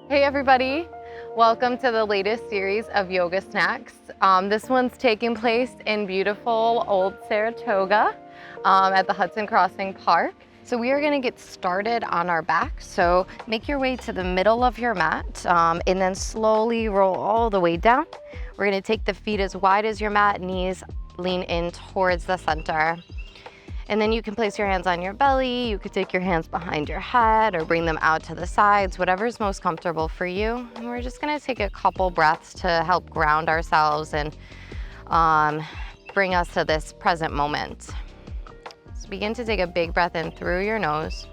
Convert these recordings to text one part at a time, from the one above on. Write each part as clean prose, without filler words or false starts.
Hey everybody, welcome to the latest series of Yoga Snacks. This one's taking place in beautiful Old Saratoga at the Hudson Crossing Park. So we are gonna get started on our back. So make your way to the middle of your mat and then slowly roll all the way down. We're gonna take the feet as wide as your mat, knees lean in towards the center. And then you can place your hands on your belly, you could take your hands behind your head or bring them out to the sides, whatever's most comfortable for you. And we're just gonna take a couple breaths to help ground ourselves and bring us to this present moment. So begin to take a big breath in through your nose.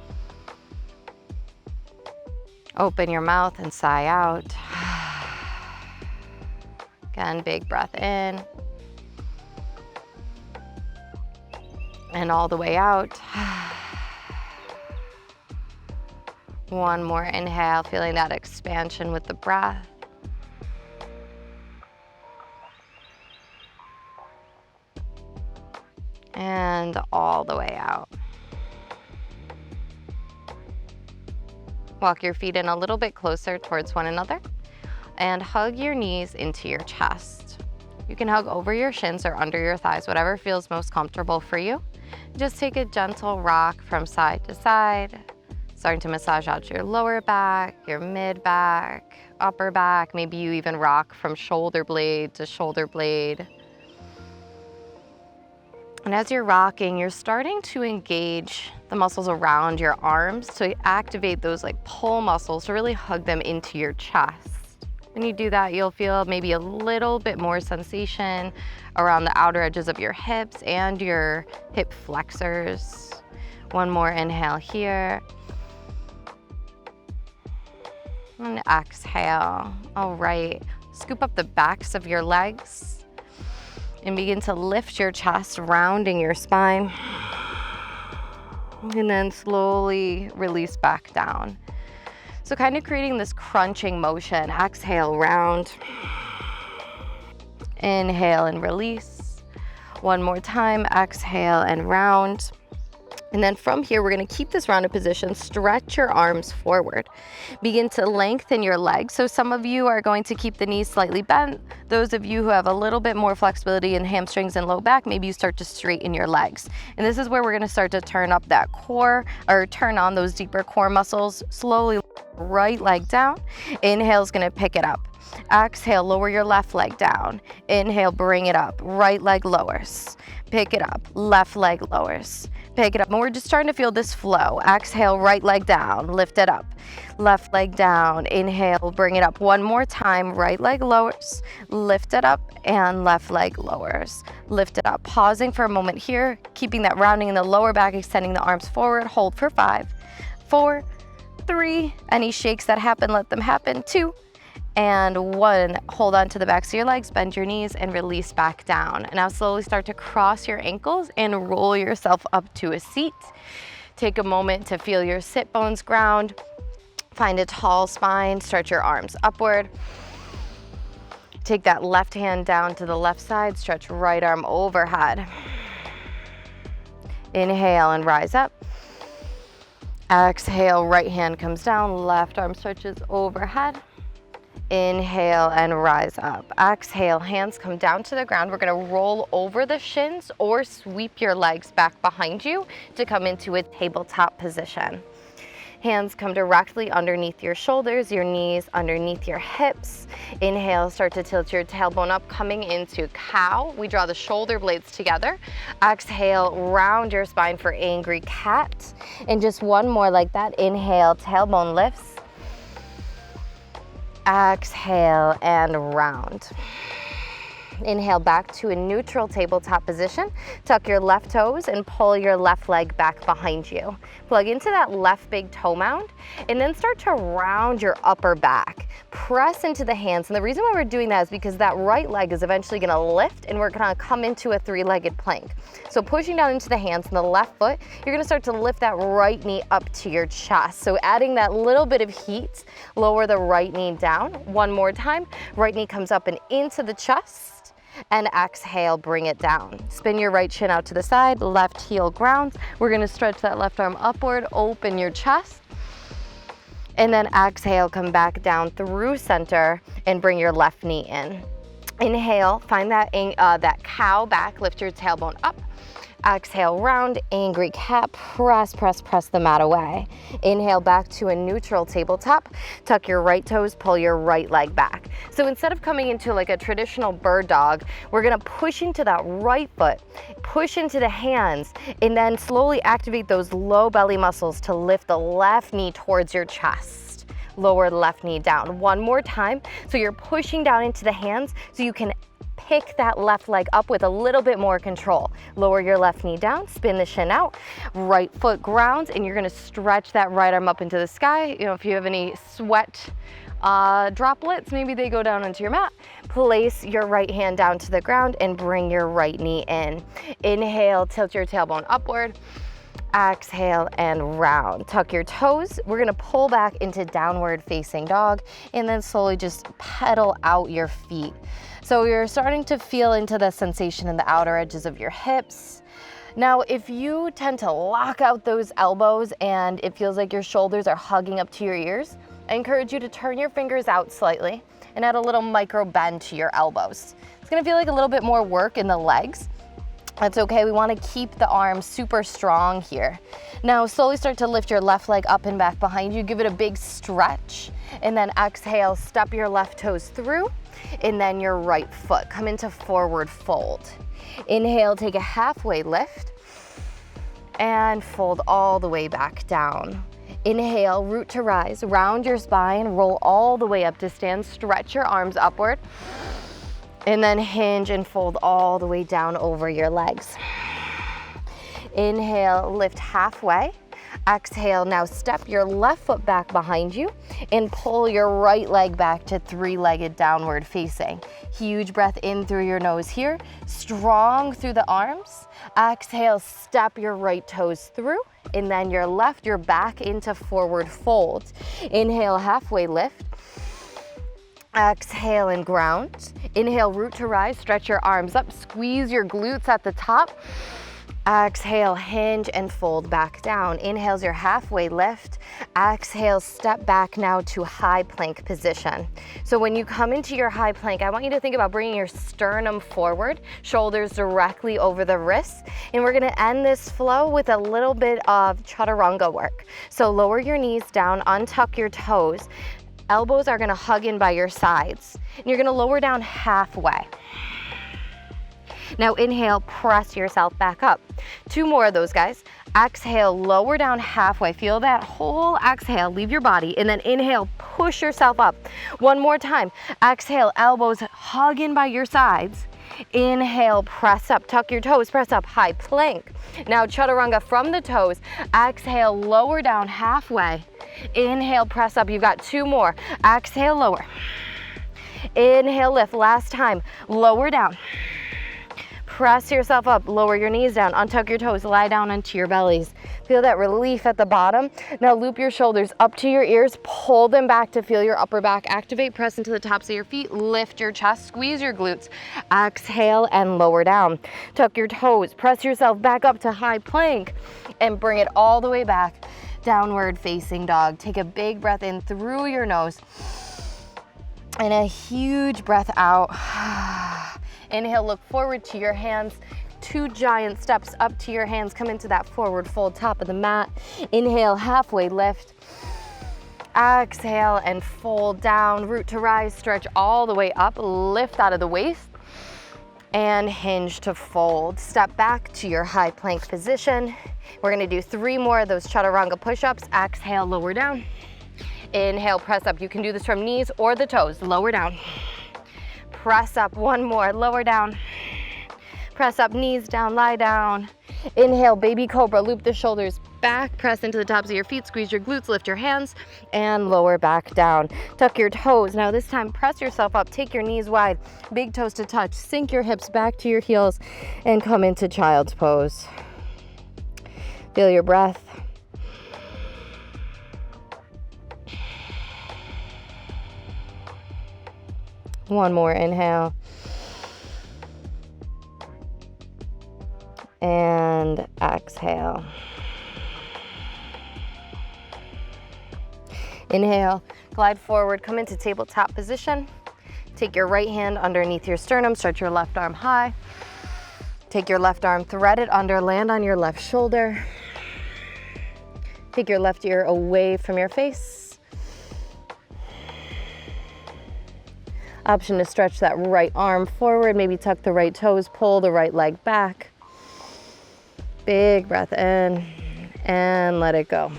Open your mouth and sigh out. Again, big breath in. And all the way out. One more inhale, feeling that expansion with the breath. And all the way out. Walk your feet in a little bit closer towards one another and hug your knees into your chest. You can hug over your shins or under your thighs, whatever feels most comfortable for you. Just take a gentle rock from side to side, starting to massage out your lower back, your mid back, upper back. Maybe you even rock from shoulder blade to shoulder blade. And as you're rocking, you're starting to engage the muscles around your arms to activate those like pull muscles to really hug them into your chest. When you do that, you'll feel maybe a little bit more sensation around the outer edges of your hips and your hip flexors. One more inhale here. And exhale. All right, scoop up the backs of your legs and begin to lift your chest, rounding your spine. And then slowly release back down. So kind of creating this crunching motion. Exhale, round. Inhale and release. One more time, exhale and round. And then from here, we're gonna keep this rounded position, stretch your arms forward. Begin to lengthen your legs. So some of you are going to keep the knees slightly bent. Those of you who have a little bit more flexibility in hamstrings and low back, maybe you start to straighten your legs. And this is where we're gonna start to turn up that core, or turn on those deeper core muscles. Slowly, right leg down. Inhale is gonna pick it up. Exhale, lower your left leg down. Inhale, bring it up. Right leg lowers. Pick it up. Left leg lowers. Pick it up. And we're just starting to feel this flow. Exhale, right leg down. Lift it up. Left leg down. Inhale, bring it up. One more time. Right leg lowers. Lift it up. And left leg lowers. Lift it up. Pausing for a moment here. Keeping that rounding in the lower back. Extending the arms forward. Hold for 5, 4, 3. Any shakes that happen, let them happen. 2. And 1, hold on to the backs of your legs, bend your knees and release back down. And now slowly start to cross your ankles and roll yourself up to a seat. Take a moment to feel your sit bones ground. Find a tall spine, stretch your arms upward. Take that left hand down to the left side, stretch right arm overhead. Inhale and rise up. Exhale, right hand comes down, left arm stretches overhead. Inhale and rise up. Exhale, hands come down to the ground. We're gonna roll over the shins or sweep your legs back behind you to come into a tabletop position. Hands come directly underneath your shoulders, your knees underneath your hips. Inhale, start to tilt your tailbone up, coming into cow. We draw the shoulder blades together. Exhale, round your spine for angry cat. And just one more like that. Inhale, tailbone lifts. Exhale and round. Inhale back to a neutral tabletop position. Tuck your left toes and pull your left leg back behind you. Plug into that left big toe mound and then start to round your upper back. Press into the hands. And the reason why we're doing that is because that right leg is eventually gonna lift and we're gonna come into a 3-legged plank. So pushing down into the hands and the left foot, you're gonna start to lift that right knee up to your chest. So adding that little bit of heat, lower the right knee down. One more time, right knee comes up and into the chest. And exhale, bring it down. Spin your right shin out to the side, left heel grounds. We're gonna stretch that left arm upward, open your chest. And then exhale, come back down through center and bring your left knee in. Inhale, find that cow back, lift your tailbone up. Exhale, round, angry cat, press, press, press the mat away. Inhale, back to a neutral tabletop. Tuck your right toes, pull your right leg back. So instead of coming into like a traditional bird dog, we're gonna push into that right foot, push into the hands, and then slowly activate those low belly muscles to lift the left knee towards your chest. Lower the left knee down. One more time. So you're pushing down into the hands so you can pick that left leg up with a little bit more control. Lower your left knee down, spin the shin out, right foot grounds, and you're gonna stretch that right arm up into the sky. You know, if you have any sweat droplets, maybe they go down onto your mat. Place your right hand down to the ground and bring your right knee in. Inhale, tilt your tailbone upward. Exhale and round. Tuck your toes. We're gonna pull back into downward facing dog and then slowly just pedal out your feet. So you're starting to feel into the sensation in the outer edges of your hips. Now, if you tend to lock out those elbows and it feels like your shoulders are hugging up to your ears, I encourage you to turn your fingers out slightly and add a little micro bend to your elbows. It's gonna feel like a little bit more work in the legs. That's okay, we wanna keep the arms super strong here. Now, slowly start to lift your left leg up and back behind you. Give it a big stretch. And then exhale, step your left toes through. And then your right foot. Come into forward fold. Inhale, take a halfway lift. And fold all the way back down. Inhale, root to rise. Round your spine, roll all the way up to stand. Stretch your arms upward. And then hinge and fold all the way down over your legs. Inhale, lift halfway. Exhale, now step your left foot back behind you and pull your right leg back to three-legged downward facing. Huge breath in through your nose here, strong through the arms. Exhale, step your right toes through, and then your left, you're back into forward fold. Inhale, halfway lift. Exhale and ground. Inhale, root to rise, stretch your arms up, squeeze your glutes at the top. Exhale, hinge and fold back down. Inhale's your halfway lift. Exhale, step back now to high plank position. So when you come into your high plank, I want you to think about bringing your sternum forward, shoulders directly over the wrists. And we're gonna end this flow with a little bit of chaturanga work. So lower your knees down, untuck your toes. Elbows are gonna hug in by your sides. And you're gonna lower down halfway. Now inhale, press yourself back up. 2 more of those, guys. Exhale, lower down halfway. Feel that whole exhale, leave your body, and then inhale, push yourself up. 1 more time. Exhale, elbows hug in by your sides. Inhale, press up, tuck your toes, press up, high plank. Now chaturanga from the toes. Exhale, lower down halfway. Inhale, press up. You've got 2 more. Exhale, lower. Inhale, lift. Last time. Lower down. Press yourself up, lower your knees down, untuck your toes, lie down onto your bellies. Feel that relief at the bottom. Now loop your shoulders up to your ears, pull them back to feel your upper back activate, press into the tops of your feet, lift your chest, squeeze your glutes. Exhale and lower down. Tuck your toes, press yourself back up to high plank and bring it all the way back. Downward facing dog. Take a big breath in through your nose and a huge breath out. Inhale, look forward to your hands. 2 giant steps up to your hands. Come into that forward fold, top of the mat. Inhale, halfway lift. Exhale and fold down. Root to rise, stretch all the way up. Lift out of the waist and hinge to fold. Step back to your high plank position. We're gonna do 3 more of those chaturanga push-ups. Exhale, lower down. Inhale, press up. You can do this from knees or the toes. Lower down. Press up, 1 more, lower down. Press up, knees down, lie down. Inhale, baby cobra, loop the shoulders back, press into the tops of your feet, squeeze your glutes, lift your hands, and lower back down. Tuck your toes. Now this time, press yourself up, take your knees wide, big toes to touch, sink your hips back to your heels, and come into child's pose. Feel your breath. One more inhale. And exhale. Inhale, glide forward, come into tabletop position. Take your right hand underneath your sternum, stretch your left arm high. Take your left arm, thread it under, land on your left shoulder. Take your left ear away from your face. Option to stretch that right arm forward, maybe tuck the right toes, pull the right leg back. Big breath in and let it go.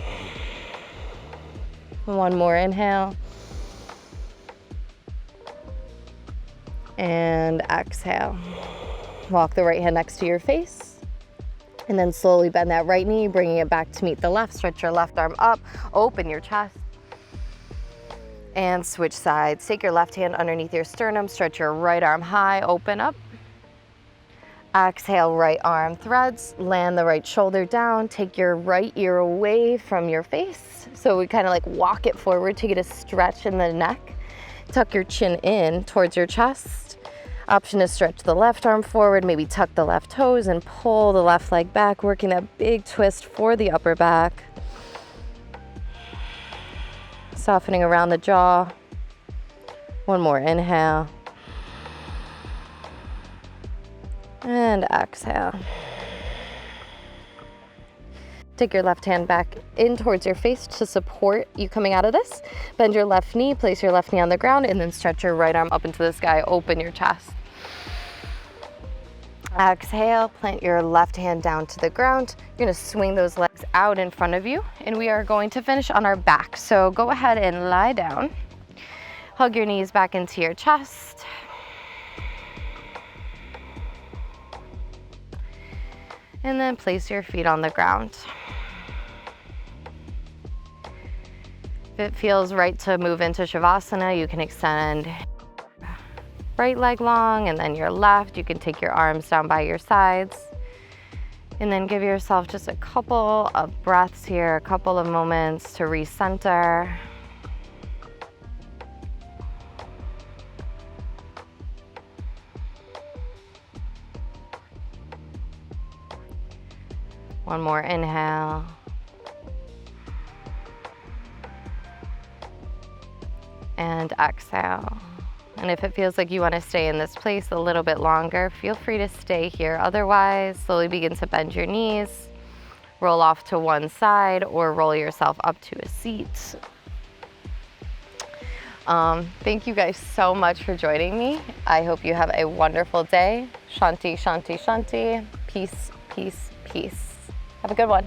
One more inhale. And exhale. Walk the right hand next to your face. And then slowly bend that right knee, bringing it back to meet the left. Stretch your left arm up, open your chest. And switch sides. Take your left hand underneath your sternum, stretch your right arm high, open up. Exhale, right arm threads, land the right shoulder down, take your right ear away from your face. So we kind of like walk it forward to get a stretch in the neck. Tuck your chin in towards your chest. Option is stretch the left arm forward, maybe tuck the left toes and pull the left leg back, working that big twist for the upper back. Softening around the jaw. One more inhale. And exhale. Take your left hand back in towards your face to support you coming out of this. Bend your left knee, place your left knee on the ground, and then stretch your right arm up into the sky, open your chest. Exhale, plant your left hand down to the ground. You're gonna swing those legs out in front of you, and we are going to finish on our back. So go ahead and lie down. Hug your knees back into your chest. And then place your feet on the ground. If it feels right to move into Shavasana, you can extend right leg long and then your left. You can take your arms down by your sides. And then give yourself just a couple of breaths here, a couple of moments to recenter. One more inhale. And exhale. And if it feels like you want to stay in this place a little bit longer, feel free to stay here. Otherwise, slowly begin to bend your knees, roll off to one side, or roll yourself up to a seat. Thank you guys so much for joining me. I hope you have a wonderful day. Shanti, shanti, shanti. Peace, peace, peace. Have a good one.